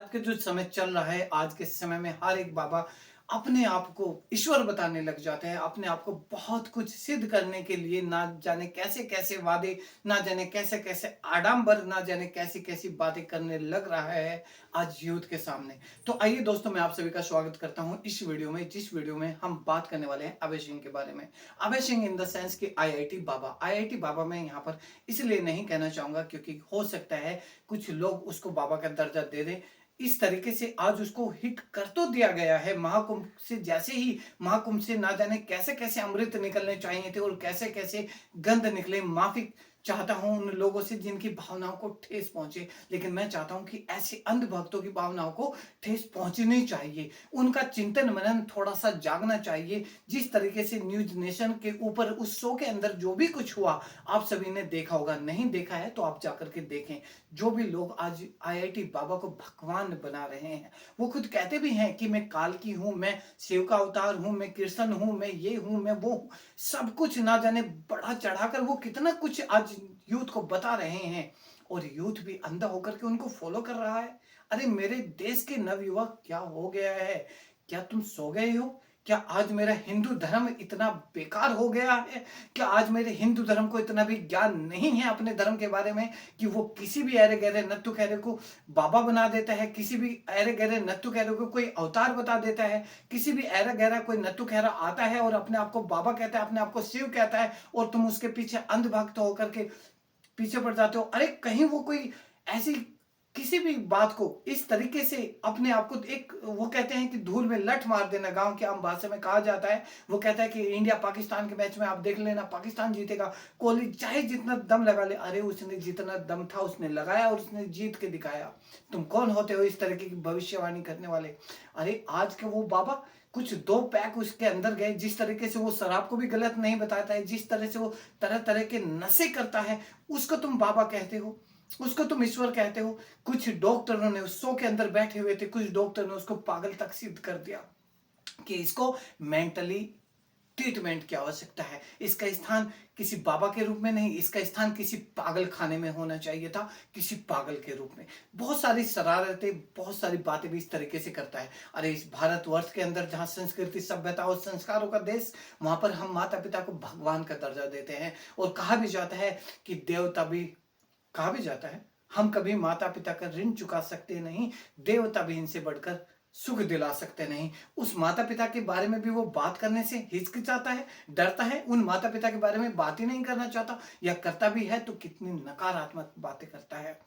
आज के जो समय चल रहा है, आज के समय में हर एक बाबा अपने आप को ईश्वर बताने लग जाते हैं। अपने आप को बहुत कुछ सिद्ध करने के लिए ना जाने कैसे-कैसे वादे, ना जाने कैसे-कैसे आडंबर, ना जाने कैसी-कैसी बातें करने लग रहा है आज यूथ के सामने। तो आइए दोस्तों, मैं आप सभी का स्वागत करता हूँ इस वीडियो में, जिस वीडियो में हम बात करने वाले हैं अभय सिंह के बारे में। Abhay Singh in the sense कि आईआईटी बाबा। आईआईटी बाबा मैं यहाँ पर इसलिए नहीं कहना चाहूँगा क्योंकि हो सकता है कुछ लोग उसको बाबा का दर्जा दे दें। इस तरीके से आज उसको हिट कर तो दिया गया है। महाकुंभ से जैसे ही महाकुंभ से ना जाने कैसे-कैसे अमृत निकलने चाहिए थे और कैसे-कैसे गंध निकले। माफ़ी चाहता हूँ उन लोगों से जिनकी भावनाओं को ठेस पहुँचे, लेकिन मैं चाहता हूँ कि ऐसे अंध भक्तों की भावनाओं को ठेस पहुँचनी चाहिए। उनका चिंतन मनन थोड़ा-सा जागना चाहिए। जिस तरीके से न्यूज़ नेशन के ऊपर उस शो के अंदर जो भी कुछ हुआ, आप सभी ने देखा होगा। नहीं देखा है तो आप जाकर के देखें। जो भी लोग आज आईआईटी बाबा को भगवान बना रहे हैं, वो खुद कहते भी हैं कि मैं काल की हूँ, मैं शिव का अवतार हूँ, मैं कृष्ण हूँ, मैं ये हूँ, मैं वो हूँ। सब कुछ ना जाने बढ़ा चढ़ाकर वो कितना कुछ आज यूथ को बता रहे हैं और यूथ भी अंधा होकर के उनको फॉलो कर रहा है। अरे मेरे देश के नवयुवक, क्या हो गया है? क्या तुम सो गए हो? क्या आज मेरा हिंदू धर्म इतना बेकार हो गया है? क्या आज मेरे हिंदू धर्म को इतना भी ज्ञान नहीं है अपने धर्म के बारे में कि वो किसी भी ऐरे गहरे नत्थु खैरे को बाबा बना देता है, किसी भी ऐरे गहरे नत्थु खैरे को कोई अवतार बता देता है, किसी भी ऐरा गहरा कोई नत्थु खैरा आता है और अपने आप को बाबा कहता है, अपने आप को शिव कहता है और तुम उसके पीछे अंधभक्त होकर के पीछे पड़ जाते हो। अरे कहीं वो कोई ऐसी किसी भी बात को इस तरीके से अपने आप को एक, वो कहते हैं कि धूल में लठ मार देना, गाँव की आम भाषा में कहा जाता है। वो कहता है कि इंडिया पाकिस्तान के मैच में आप देख लेना, पाकिस्तान जीतेगा। कोहली चाहे जितना दम लगा ले, अरे उसने जितना दम था उसने लगाया और उसने जीत के दिखाया। तुम कौन होते हो इस तरीके की भविष्यवाणी करने वाले? अरे आज के वो बाबा कुछ 2 पैक उसके अंदर गए, जिस तरीके से वो शराब को भी गलत नहीं बताता है, जिस तरह से वो तरह-तरह के नशे करता है, उसको तुम बाबा कहते हो, उसको तुम ईश्वर कहते हो। कुछ डॉक्टरों ने उस शो के अंदर बैठे हुए थे, कुछ डॉक्टर ने उसको पागल तक सिद्ध कर दिया कि इसको मेंटली ट्रीटमेंट की आवश्यकता है। इसका स्थान किसी बाबा के रूप में नहीं, इसका स्थान किसी पागल खाने में होना चाहिए था, किसी पागल के रूप में। बहुत सारी शरारतें, बहुत सारी बातें भी इस तरीके से करता है। अरे इस भारतवर्ष के अंदर जहाँ संस्कृति, सभ्यता और संस्कारों का देश, वहाँ पर हम माता-पिता को भगवान का दर्जा देते हैं और कहा भी जाता है कि देवता भी, कहा भी जाता है, हम कभी माता-पिता का ऋण चुका सकते नहीं, देवता भी इनसे बढ़कर सुख दिला सकते नहीं। उस माता-पिता के बारे में भी वो बात करने से हिचकिचाता है, डरता है, उन माता-पिता के बारे में बात ही नहीं करना चाहता, या करता भी है तो कितनी नकारात्मक बातें करता है।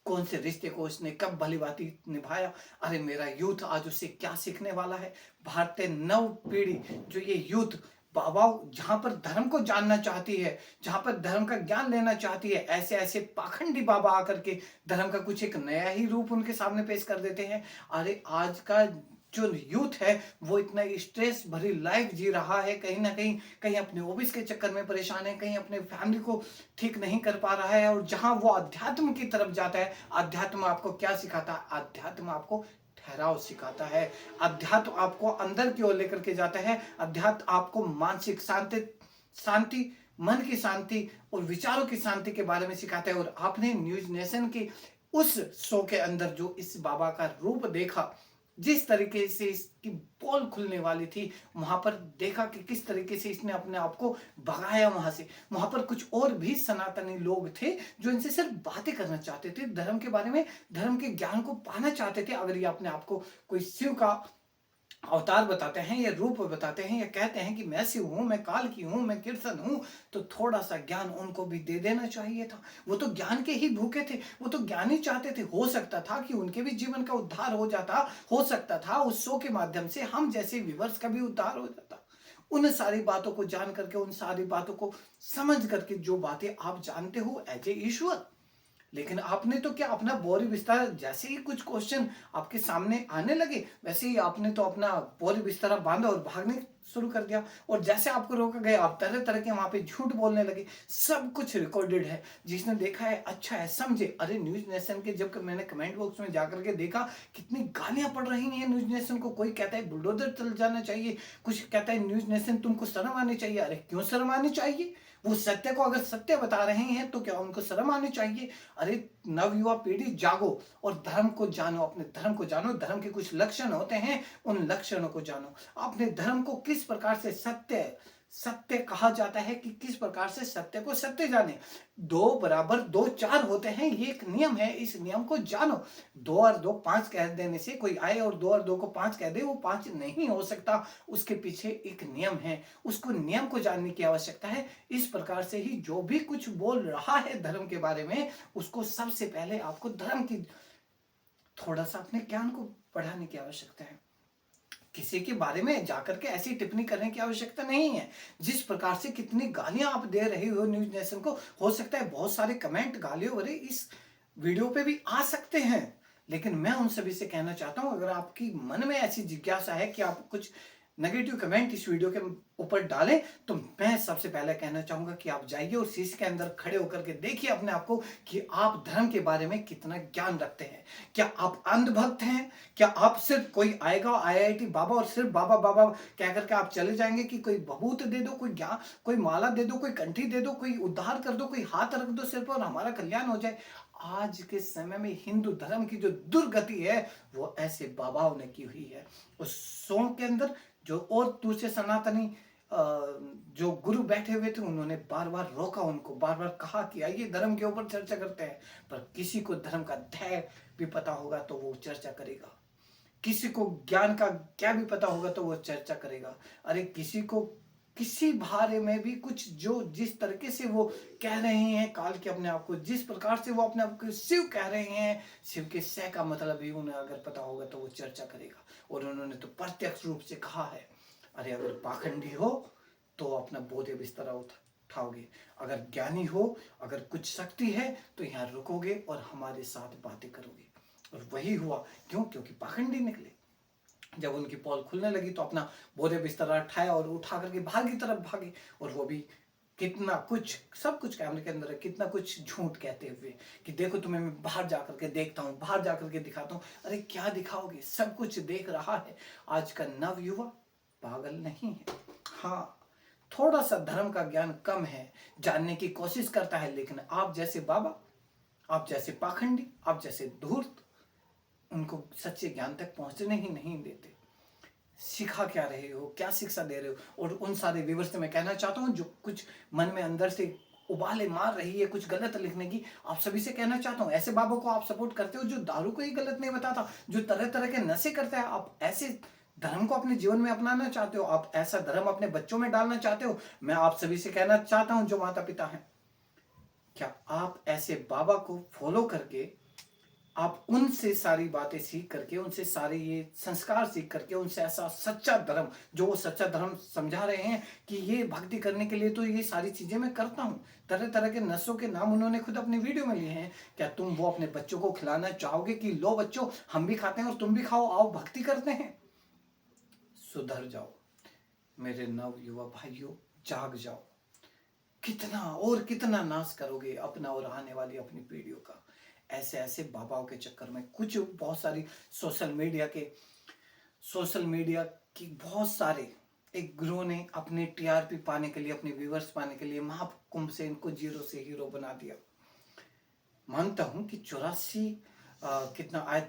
कौन से रिश्ते को उसने कब भली-भांति निभाया। अरे मेरा यूथ आज उससे क्या सीखने वाला है? भारतीय नव पीढ़ी, जो ये यूथ बाबा जहाँ पर धर्म को जानना चाहती है, जहाँ पर धर्म का ज्ञान लेना चाहती है, ऐसे-ऐसे पाखंडी बाबा आकर के धर्म का कुछ एक नया ही रूप उनके सामने पेश कर देते हैं। अरे आज का जो यूथ है वो इतना स्ट्रेस भरी लाइफ जी रहा है, कहीं न कहीं, कहीं अपने ऑफिस के चक्कर में परेशान है, कहीं अपने फैमिली को ठीक नहीं कर पा रहा है, और जहाँ वो अध्यात्म की तरफ जाता है, अध्यात्म आपको क्या सिखाता है? अध्यात्म आपको ठहराव सिखाता है। अध्यात्म आपको अंदर की ओर लेकर के जाता है। अध्यात्म आपको मानसिक शांति, मन की शांति और विचारों की शांति के बारे में सिखाता है। और आपने न्यूज़ नेशन के उस शो के अंदर जो इस बाबा का रूप देखा, जिस तरीके से इसकी पोल खुलने वाली थी, वहाँ पर देखा कि किस तरीके से इसने अपने आप को भगाया वहाँ से। वहाँ पर कुछ और भी सनातनी लोग थे, जो इनसे सिर्फ बातें करना चाहते थे, धर्म के बारे में, धर्म के ज्ञान को पाना चाहते थे। अगर ये अपने आप को कोई शिव का अवतार बताते हैं या रूप बताते हैं या कहते हैं कि मैं शिव हूँ, मैं काल की हूँ, मैं कृष्ण हूँ, तो थोड़ा-सा ज्ञान उनको भी दे देना चाहिए था। वो तो ज्ञान के ही भूखे थे, वो तो ज्ञान ही चाहते थे। हो सकता था कि उनके भी जीवन का उद्धार हो जाता, हो सकता था उस शो के माध्यम से हम जैसे व्यूअर्स का भी उद्धार हो जाता। उन सारी बातों को जान करके, उन सारी बातों को समझ करके, जो बातें आप जानते हो एज़ ए ईश्वर, लेकिन आपने तो क्या अपना बोरी बिस्तर, जैसे ही कुछ क्वेश्चन आपके सामने आने लगे, वैसे ही आपने तो अपना बोरी बिस्तरा बांधा और भागने शुरू कर दिया। और जैसे आपको रोका गया, आप तरह-तरह के वहाँ पे झूठ बोलने लगे। सब कुछ रिकॉर्डेड है। जिसने देखा है अच्छा है, समझे। अरे न्यूज़ नेशन के जब मैंने कमेंट बॉक्स में जाकर के देखा, कितनी गालियाँ पड़ रही हैं न्यूज़ नेशन को। कोई कहता है बुलडोज़र चल जाना चाहिए, कुछ कहता है न्यूज़ नेशन तुमको शर्म आनी चाहिए। अरे क्यों शर्म आनी चाहिए? वो सत्य को अगर सत्य बता रहे हैं तो क्या उनको शर्म आनी चाहिए? अरे नवयुवा पीढ़ी जागो और धर्म को जानो, अपने धर्म को जानो। धर्म के कुछ लक्षण होते हैं, उन लक्षणों को जानो। अपने धर्म को किस प्रकार से सत्य सत्य कहा जाता है, कि किस प्रकार से सत्य को सत्य जाने। 2 बराबर 2 4 होते हैं, ये एक नियम है, इस नियम को जानो। 2 और 2 5 कह देने से कोई आए और 2 और 2 को 5 कह दे, वो 5 नहीं हो सकता। उसके पीछे एक नियम है, उसको नियम को जानने की आवश्यकता है। इस प्रकार से ही जो भी कुछ बोल रहा है धर्म के बारे में, उसको सबसे पहले आपको धर्म की थोड़ा सा अपने ज्ञान को बढ़ाने की आवश्यकता है। किसी के बारे में जाकर के ऐसी टिप्पणी करने की आवश्यकता नहीं है। जिस प्रकार से कितनी गालियां आप दे रहे हो न्यूज नेशन को, हो सकता है बहुत सारे कमेंट गालियों भरे इस वीडियो पे भी आ सकते हैं, लेकिन मैं उन सभी से कहना चाहता हूं, अगर आपकी मन में ऐसी जिज्ञासा है कि आप कुछ नेगेटिव कमेंट इस वीडियो के ऊपर डालें, तो मैं सबसे पहले कहना चाहूंगा कि आप जाइए और शीशे के अंदर खड़े होकर के देखिए अपने आप को कि आप धर्म के बारे में कितना ज्ञान रखते हैं। क्या आप अंधभक्त हैं? क्या आप सिर्फ कोई आएगा आईआईटी बाबा और सिर्फ बाबा बाबा कह करके आप चले जाएंगे कि कोई भभूत दे दो, कोई ज्ञान, कोई माला दे दो, कोई कंठी दे दो, कोई उद्धार कर दो, कोई हाथ रख दो सिर पर और हमारा कल्याण हो जाए? आज के समय में हिंदू धर्म की जो दुर्गति है, वो ऐसे बाबाओं ने की हुई है। उस सौ के अंदर जो और दूसरे सनातनी जो गुरु बैठे हुए थे, उन्होंने बार बार रोका, उनको बार बार कहा कि आइए धर्म के ऊपर चर्चा करते हैं। पर किसी को धर्म का ध्याय भी पता होगा तो वो चर्चा करेगा, किसी को ज्ञान का क्या भी पता होगा तो वो चर्चा करेगा। अरे किसी को किसी बारे में भी कुछ, जो जिस तरीके से वो कह रहे हैं काल के अपने आप को, जिस प्रकार से वो अपने आप को शिव कह रहे हैं, शिव के सह का मतलब भी उन्हें अगर पता होगा तो वो चर्चा करेगा। और उन्होंने तो प्रत्यक्ष रूप से कहा है, अरे अगर पाखंडी हो तो अपना बोधे बिस्तरा उठाओगे, अगर ज्ञानी हो, अगर कुछ शक्ति है तो यहाँ रुकोगे और हमारे साथ बातें करोगे। और वही हुआ। क्यों? क्योंकि पाखंडी निकले। जब उनकी पोल खुलने लगी तो अपना बोधे बिस्तरा उठाया और उठा करके बाहर की तरफ भागे। और वो भी कितना कुछ, सब कुछ कैमरे के अंदर है, कितना कुछ झूठ कहते हुए कि देखो तुम्हें मैं बाहर जाकर के देखता हूँ, बाहर जाकर के दिखाता हूँ। अरे क्या दिखाओगे? सब कुछ देख रहा है। आज का नव युवा पागल नहीं है। हाँ, थोड़ा सा धर्म का ज्ञान कम है, जानने की कोशिश करता है, लेकिन आप जैसे बाबा, आप जैसे पाखंडी, आप जैसे धूर्त उनको सच्चे ज्ञान तक पहुंचने ही नहीं देते। सिखा क्या रहे हो, क्या शिक्षा दे रहे हो? और उन सारे व्यूअर्स से मैं कहना चाहता हूं जो कुछ मन में अंदर से उबाले मार रही है कुछ गलत लिखने की, आप सभी से कहना चाहता हूं, ऐसे बाबा को आप सपोर्ट करते हो जो दारू को ही गलत नहीं बताता, जो तरह तरह के नशे करता है। आप ऐसे धर्म को अपने जीवन में अपनाना चाहते हो, आप ऐसा धर्म अपने बच्चों में डालना चाहते हो। मैं आप सभी से कहना चाहता हूं जो माता पिता हैं, क्या आप ऐसे बाबा को फॉलो करके, आप उनसे सारी बातें सीख करके, उनसे सारे ये संस्कार सीख करके, उनसे ऐसा सच्चा धर्म, जो वो सच्चा धर्म समझा रहे हैं कि ये भक्ति करने के लिए तो ये सारी चीजें मैं करता हूँ, तरह तरह के नशों के नाम उन्होंने खुद अपनी वीडियो में लिए हैं, क्या तुम वो अपने बच्चों को खिलाना चाहोगे कि लो बच्चों हम भी खाते हैं और तुम भी खाओ, आओ भक्ति करते हैं? सुधर जाओ मेरे नव युवा भाइयों, जाग जाओ। कितना और कितना नाश करोगे अपना और आने वाली अपनी पीढ़ियों का, ऐसे ऐसे बाबाओं के चक्कर में। कुछ बहुत सारी सोशल मीडिया की बहुत सारे एक ग्रुप ने अपने टीआरपी पाने के लिए, अपने व्यूअर्स पाने के लिए महाकुंभ से इनको जीरो से हीरो बना दिया। मानता हूं कि 84 कितना आई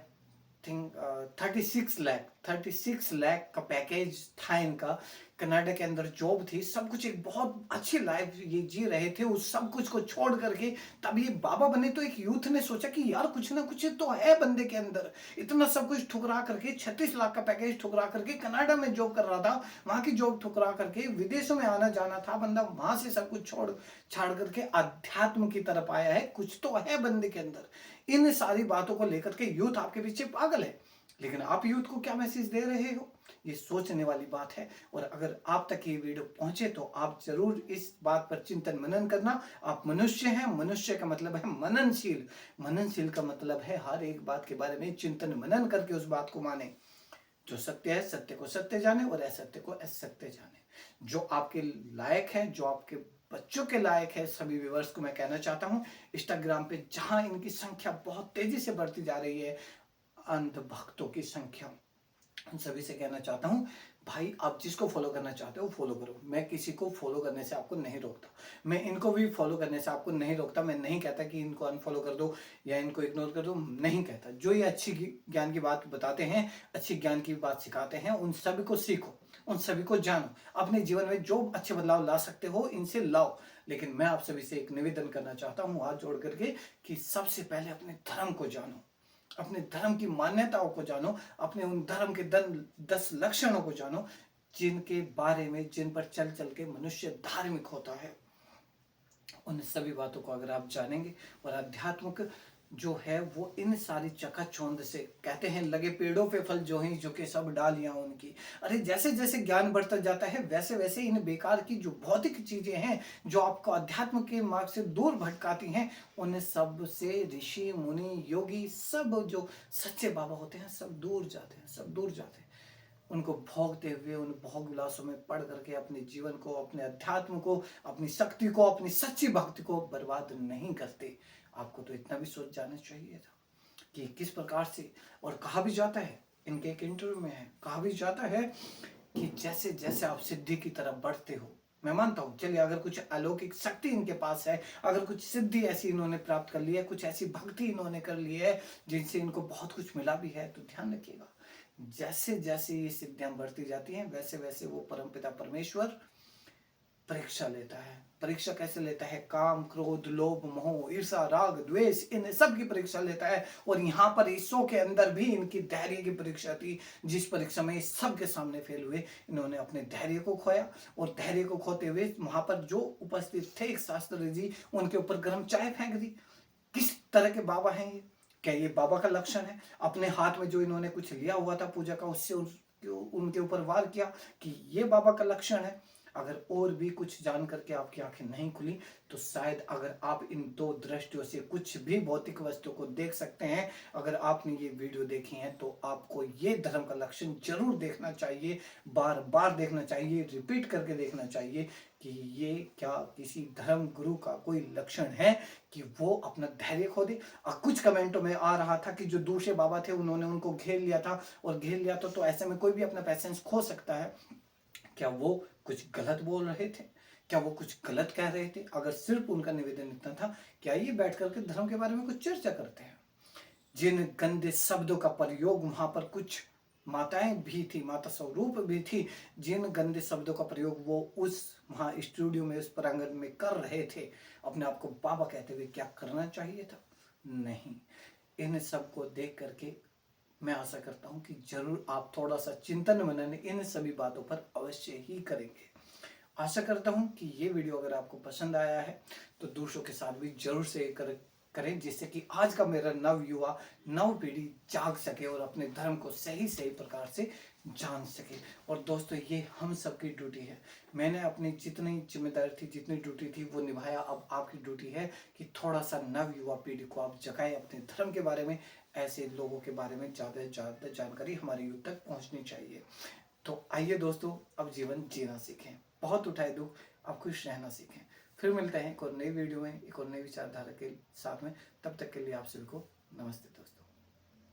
थिंक 36 लाख का पैकेज था इनका, कनाडा के अंदर जॉब थी, सब कुछ, एक बहुत अच्छी लाइफ ये जी रहे थे। उस सब कुछ को छोड़ करके तब ये बाबा बने, तो एक यूथ ने सोचा कि यार कुछ ना कुछ तो है बंदे के अंदर। इतना सब कुछ ठुकरा करके 36 लाख का पैकेज ठुकरा करके कनाडा में जॉब कर रहा था, वहां की जॉब ठुकरा करके विदेशों में आना जाना था बंदा, वहां से सब कुछ छोड़ छाड़ करके अध्यात्म की तरफ आया है। कुछ तो है बंदे के अंदर। इन सारी बातों को लेकर के यूथ आपके पीछे पागल है, लेकिन आप यूथ को क्या मैसेज दे रहे हो, ये सोचने वाली बात है। और अगर आप तक ये वीडियो पहुंचे तो आप जरूर इस बात पर चिंतन मनन करना। आप मनुष्य हैं, मनुष्य का मतलब है मननशील, मननशील का मतलब है हर एक बात के बारे में चिंतन मनन करके उस बात को माने। जो सत्य है सत्य को सत्य जाने और असत्य को असत्य जाने। जो आपके लायक है, जो आपके बच्चों के लायक है, सभी व्यूअर्स को मैं कहना चाहता हूं, इंस्टाग्राम पे जहां इनकी संख्या बहुत तेजी से बढ़ती जा रही है, अंध भक्तों की संख्या, उन सभी से कहना चाहता हूँ, भाई आप जिसको फॉलो करना चाहते हो फॉलो करो। मैं किसी को फॉलो करने से आपको नहीं रोकता। मैं इनको भी फॉलो करने से आपको नहीं रोकता। मैं नहीं कहता कि इनको अनफॉलो कर दो या इनको इग्नोर कर दो, नहीं कहता। जो ये अच्छी ज्ञान की बात बताते हैं, अच्छी ज्ञान की बात सिखाते हैं, उन सभी को सीखो, उन सभी को जानो। अपने जीवन में जो अच्छे बदलाव ला सकते हो इनसे लाओ। लेकिन मैं आप सभी से एक निवेदन करना चाहता हूँ हाथ जोड़ करके, कि सबसे पहले अपने धर्म को जानो, अपने धर्म की मान्यताओं को जानो, अपने उन धर्म के 10 लक्षणों को जानो, जिनके बारे में, जिन पर चल चल के मनुष्य धार्मिक होता है। उन सभी बातों को अगर आप जानेंगे, और आध्यात्मिक जो है वो इन सारी चकाचौंध से, कहते हैं लगे पेड़ों पे फल जो ही झुके सब डालियां उनकी। अरे जैसे जैसे ज्ञान बढ़ता जाता है वैसे वैसे इन बेकार की जो भौतिक चीजें हैं, जो आपको अध्यात्म के मार्ग से दूर भटकाती हैं, उन सब से ऋषि मुनि योगी सब जो सच्चे बाबा होते हैं सब दूर जाते हैं, सब दूर जाते हैं। उनको भोगते हुए, उन भोग विलासों में पड़ करके अपने जीवन को, अपने अध्यात्म को, अपनी शक्ति को, अपनी सच्ची भक्ति को बर्बाद नहीं करते। आपको तो इतना भी सोच जाना चाहिए था कि किस प्रकार से, और कहा भी जाता है, इनके एक इंटरव्यू में है, कहा भी जाता है कि जैसे जैसे आप सिद्धि की तरफ बढ़ते हो, मैं मानता हूं, चलिए अगर कुछ अलौकिक शक्ति इनके पास है, अगर कुछ सिद्धि ऐसी इन्होंने प्राप्त कर ली है, कुछ ऐसी भक्ति इन्होंने कर ली है जिनसे इनको बहुत कुछ मिला भी है, तो ध्यान रखिएगा, जैसे जैसे ये सिद्धियां बढ़ती जाती हैं वैसे वैसे वो परमपिता परमेश्वर परीक्षा लेता है। परीक्षा कैसे लेता है? काम, क्रोध, लोभ, मोह, ईर्षा, राग, द्वेष, इन सब की परीक्षा लेता है। और यहाँ पर ईसो के अंदर भी इनकी धैर्य की परीक्षा थी, जिस परीक्षा में सबके सामने फेल हुए। इन्होंने अपने धैर्य को खोया, और धैर्य को खोते हुए वहां पर जो उपस्थित थे एक शास्त्री जी, उनके ऊपर गर्म चाय फेंक दी। किस तरह के बाबा हैं ये? क्या ये बाबा का लक्षण है? अपने हाथ में जो इन्होंने कुछ लिया हुआ था पूजा का, उससे उनके ऊपर वार किया कि ये बाबा का लक्षण है। अगर और भी कुछ जान करके आपकी आंखें नहीं खुली, तो शायद अगर आप इन दो दृष्टियों से कुछ भी भौतिक वस्तु को देख सकते हैं, अगर आपने ये वीडियो देखी है, तो आपको ये धर्म का लक्षण जरूर देखना चाहिए, बार बार देखना चाहिए, रिपीट करके देखना चाहिए कि ये क्या किसी धर्म गुरु का कोई लक्षण है कि वो अपना धैर्य खो दे। कुछ कमेंटों में आ रहा था कि जो दूसरे बाबा थे उन्होंने उनको घेर लिया था, और घेर लिया तो ऐसे में कोई भी अपना पैसेंस खो सकता है। क्या वो कुछ गलत बोल रहे थे? क्या वो कुछ गलत कह रहे थे? अगर सिर्फ उनका निवेदन इतना था, क्या ये बैठ करके धर्म के बारे में कुछ चर्चा करते हैं? जिन गंदे शब्दों का प्रयोग वहां पर कुछ माताएं भी थी, माता स्वरूप भी थी, जिन गंदे शब्दों का प्रयोग वो उस वहां स्टूडियो में, उस प्रांगण में कर रहे थे, अपने आप को बाबा कहते हुए, क्या करना चाहिए था? नहीं। इन सब को देख करके मैं आशा करता हूं कि जरूर आप थोड़ा सा चिंतन मनन इन सभी बातों पर अवश्य ही करेंगे। आशा करता हूं कि ये वीडियो अगर आपको पसंद आया है तो दूसरों के साथ भी जरूर शेयर करें, जिससे कि आज का मेरा नव युवा, नव पीढ़ी जाग सके और अपने धर्म को सही सही प्रकार से जान सके। और दोस्तों, ये हम सबकी ड्यूटी है। मैंने अपनी जितनी जिम्मेदारी थी, जितनी ड्यूटी थी, वो निभाया। अब आपकी ड्यूटी है कि थोड़ा सा नव युवा पीढ़ी को आप जगाएं अपने धर्म के बारे में। ऐसे लोगों के बारे में ज़्यादा से ज़्यादा जानकारी हमारे यूथ तक पहुंचनी चाहिए। तो आइए दोस्तों, अब जीवन जीना सीखें, बहुत उठाए दुख, अब खुश रहना सीखें। फिर मिलते हैं एक और नई वीडियो में, एक और नई विचारधारा के साथ में। तब तक के लिए आप सभी को नमस्ते दोस्तों।